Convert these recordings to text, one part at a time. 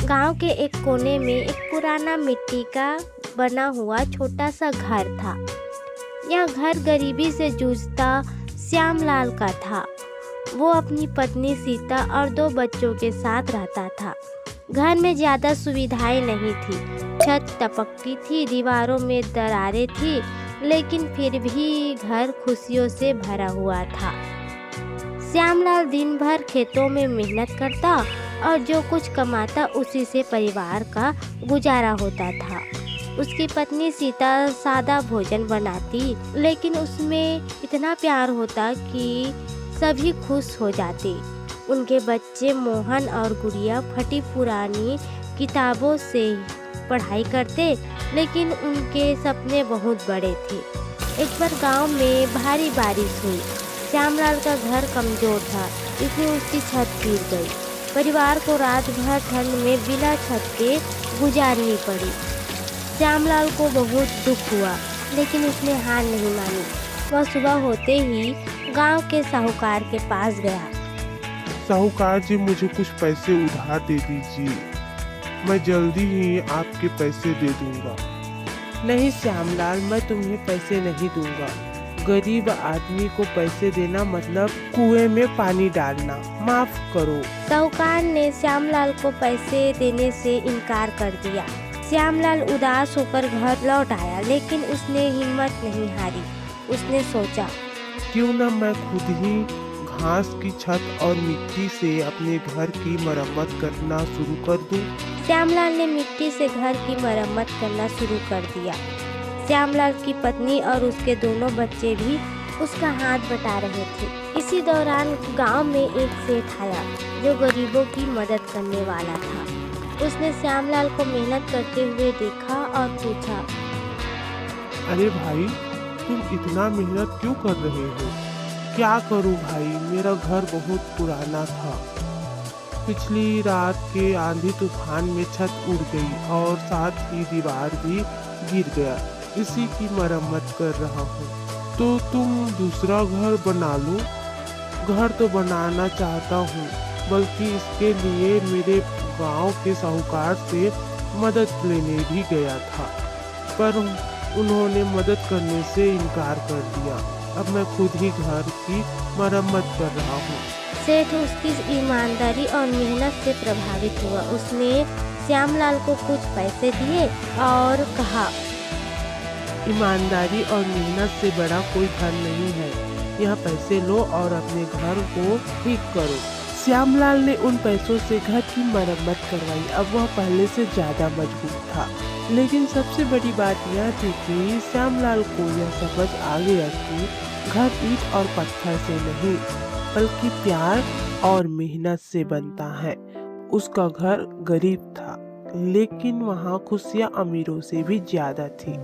गांव के एक कोने में एक पुराना मिट्टी का बना हुआ छोटा सा घर था। यह घर गरीबी से जूझता श्यामलाल का था। वो अपनी पत्नी सीता और 2 बच्चों के साथ रहता था। घर में ज़्यादा सुविधाएं नहीं थी। छत टपकती थी, दीवारों में दरारें थी, लेकिन फिर भी घर खुशियों से भरा हुआ था। श्यामलाल दिन भर खेतों में मेहनत करता और जो कुछ कमाता उसी से परिवार का गुजारा होता था। उसकी पत्नी सीता सादा भोजन बनाती, लेकिन उसमें इतना प्यार होता कि सभी खुश हो जाते। उनके बच्चे मोहन और गुड़िया फटी पुरानी किताबों से पढ़ाई करते, लेकिन उनके सपने बहुत बड़े थे। एक बार गांव में भारी बारिश हुई। श्यामलाल का घर कमजोर था, इसलिए उसकी छत गिर गई। परिवार को रात भर ठंड में बिना छत के गुजारनी पड़ी। श्यामलाल को बहुत दुख हुआ, लेकिन उसने हार नहीं मानी। वह सुबह होते ही गांव के साहूकार के पास गया। साहूकार जी, मुझे कुछ पैसे उधार दे दीजिए, मैं जल्दी ही आपके पैसे दे दूंगा। नहीं श्यामलाल, मैं तुम्हें पैसे नहीं दूंगा। गरीब आदमी को पैसे देना मतलब कुएं में पानी डालना। माफ करो। साहूकार ने श्यामलाल को पैसे देने से इनकार कर दिया। श्यामलाल उदास होकर घर लौट आया, लेकिन उसने हिम्मत नहीं हारी। उसने सोचा, क्यों न मैं खुद ही घास की छत और मिट्टी से अपने घर की मरम्मत करना शुरू कर दूं। श्यामलाल ने मिट्टी से घर की मरम्मत करना शुरू कर दिया। श्यामलाल की पत्नी और उसके दोनों बच्चे भी उसका हाथ बटा रहे थे। इसी दौरान गांव में एक सेठ आया जो गरीबों की मदद करने वाला था। उसने श्यामलाल को मेहनत करते हुए देखा और पूछा, अरे भाई, तुम इतना मेहनत क्यों कर रहे हो? क्या करूं भाई, मेरा घर बहुत पुराना था। पिछली रात के आंधी तूफान में छत उड़ गई और साथ ही दीवार भी गिर गया। इसी की मरम्मत कर रहा हूँ। तो तुम दूसरा घर बना लो। घर तो बनाना चाहता हूँ, बल्कि इसके लिए मेरे गांव के साहूकार से मदद लेने भी गया था, पर उन्होंने मदद करने से इनकार कर दिया। अब मैं खुद ही घर की मरम्मत कर रहा हूँ। सेठ उसकी ईमानदारी और मेहनत से प्रभावित हुआ। उसने श्यामलाल को कुछ पैसे दिए और कहा, ईमानदारी और मेहनत से बड़ा कोई धन नहीं है। यह पैसे लो और अपने घर को ठीक करो। श्यामलाल ने उन पैसों से घर की मरम्मत करवाई। अब वह पहले से ज्यादा मजबूत था। लेकिन सबसे बड़ी बात यह थी कि श्यामलाल को यह समझ आ गया कि घर ईंट और पत्थर से नहीं, बल्कि प्यार और मेहनत से बनता है। उसका घर गरीब था, लेकिन वहाँ खुशियाँ अमीरों से भी ज्यादा थी।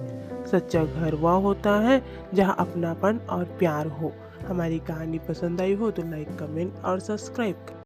सच्चा घर वह होता है जहाँ अपनापन और प्यार हो। हमारी कहानी पसंद आई हो तो लाइक, कमेंट और सब्सक्राइब करें।